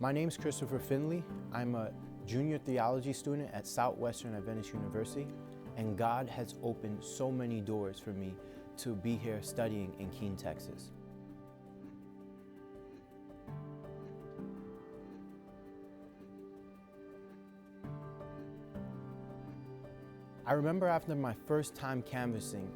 My name's Christopher Findley. I'm a junior theology student at Southwestern Adventist University, and God has opened so many doors for me to be here studying in Keene, Texas. I remember after my first time canvassing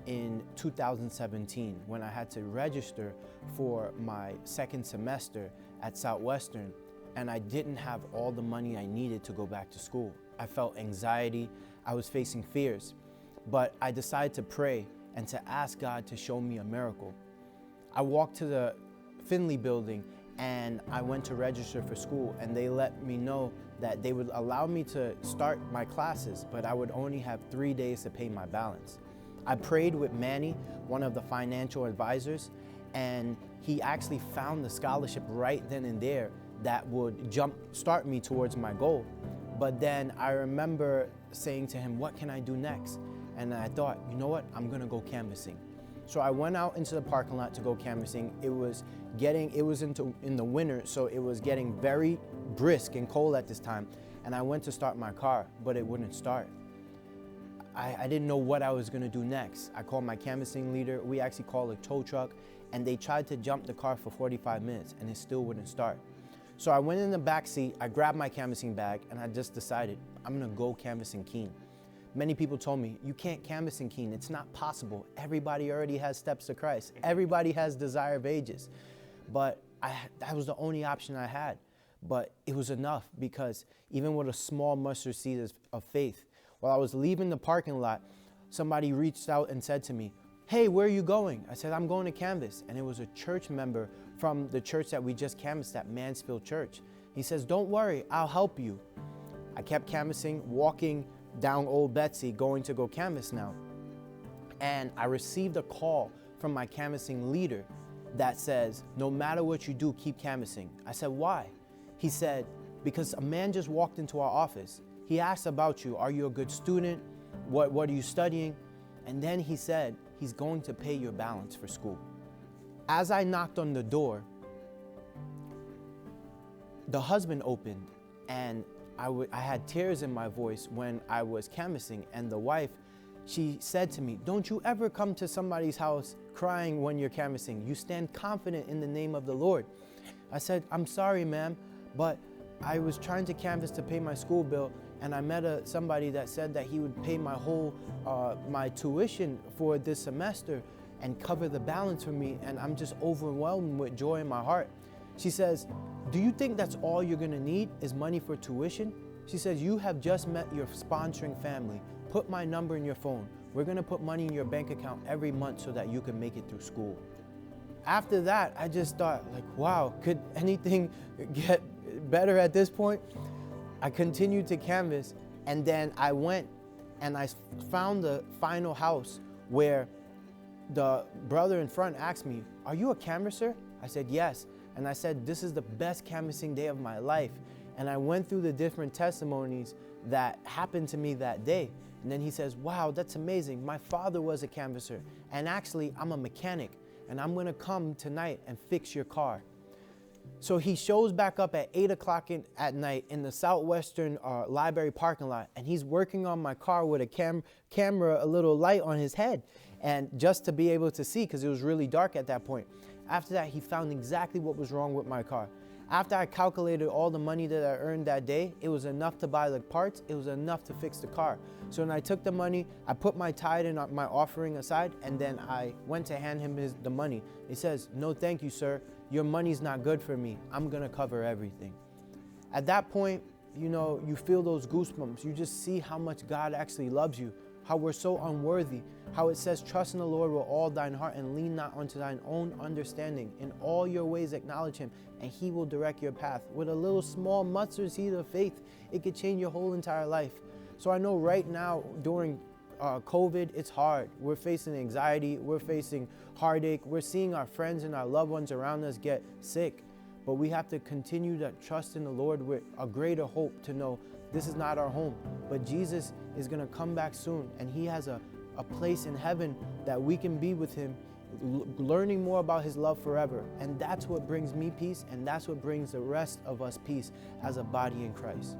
in 2017, when I had to register for my second semester at Southwestern, and I didn't have all the money I needed to go back to school. I felt anxiety, I was facing fears, but I decided to pray and to ask God to show me a miracle. I walked to the Findley building and I went to register for school, and they let me know that they would allow me to start my classes, but I would only have 3 days to pay my balance. I prayed with Manny, one of the financial advisors, and he actually found the scholarship right then and there that would start me towards my goal. But then I remember saying to him, what can I do next? And I thought, you know what, I'm gonna go canvassing. So I went out into the parking lot to go canvassing. It was in the winter, so it was getting very brisk and cold at this time. And I went to start my car, but it wouldn't start. I didn't know what I was gonna do next. I called my canvassing leader. We actually called a tow truck, and they tried to jump the car for 45 minutes, and it still wouldn't start. So I went in the back seat, I grabbed my canvassing bag, and I just decided, I'm gonna go canvass in Keene. Many people told me, you can't canvass in Keene, it's not possible. Everybody already has steps to Christ. Everybody has Desire of Ages. But that was the only option I had. But it was enough, because even with a small mustard seed of faith, while I was leaving the parking lot, somebody reached out and said to me, hey, where are you going? I said, I'm going to canvass. And it was a church member from the church that we just canvassed at Mansfield Church. He says, don't worry, I'll help you. I kept canvassing, walking down Old Betsy, going to go canvass now. And I received a call from my canvassing leader that says, no matter what you do, keep canvassing. I said, why? He said, because a man just walked into our office. He asked about you. Are you a good student? What are you studying? And then he said, he's going to pay your balance for school. As I knocked on the door, the husband opened, and I had tears in my voice when I was canvassing, and the wife, she said to me, don't you ever come to somebody's house crying when you're canvassing. You stand confident in the name of the Lord. I said, I'm sorry, ma'am, but I was trying to canvass to pay my school bill, and I met somebody that said that he would pay my whole, my tuition for this semester and cover the balance for me, and I'm just overwhelmed with joy in my heart. She says, do you think that's all you're gonna need is money for tuition? She says, you have just met your sponsoring family. Put my number in your phone. We're gonna put money in your bank account every month so that you can make it through school. After that, I just thought, like, wow, could anything get better at this point? I continued to canvass, and then I went and I found the final house where the brother in front asked me, are you a canvasser? I said, yes. And I said, this is the best canvassing day of my life. And I went through the different testimonies that happened to me that day. And then he says, wow, that's amazing. My father was a canvasser, and actually I'm a mechanic, and I'm gonna come tonight and fix your car. So he shows back up at 8 o'clock at night in the Southwestern Library parking lot, and he's working on my car with a camera, a little light on his head, and just to be able to see, because it was really dark at that point. After that, he found exactly what was wrong with my car. After I calculated all the money that I earned that day, it was enough to buy the parts, it was enough to fix the car. So when I took the money, I put my tithe and my offering aside, and then I went to hand him the money. He says, no thank you, sir. Your money's not good for me. I'm gonna cover everything. At that point, you know, you feel those goosebumps. You just see how much God actually loves you, how we're so unworthy, how it says, trust in the Lord with all thine heart and lean not unto thine own understanding. In all your ways acknowledge him, and he will direct your path. With a little small mustard seed of faith, it could change your whole entire life. So I know right now during COVID, it's hard. We're facing anxiety, we're facing heartache, we're seeing our friends and our loved ones around us get sick. But we have to continue to trust in the Lord with a greater hope to know this is not our home, but Jesus is gonna come back soon, and he has a place in heaven that we can be with him learning more about his love forever. And that's what brings me peace, and that's what brings the rest of us peace as a body in Christ.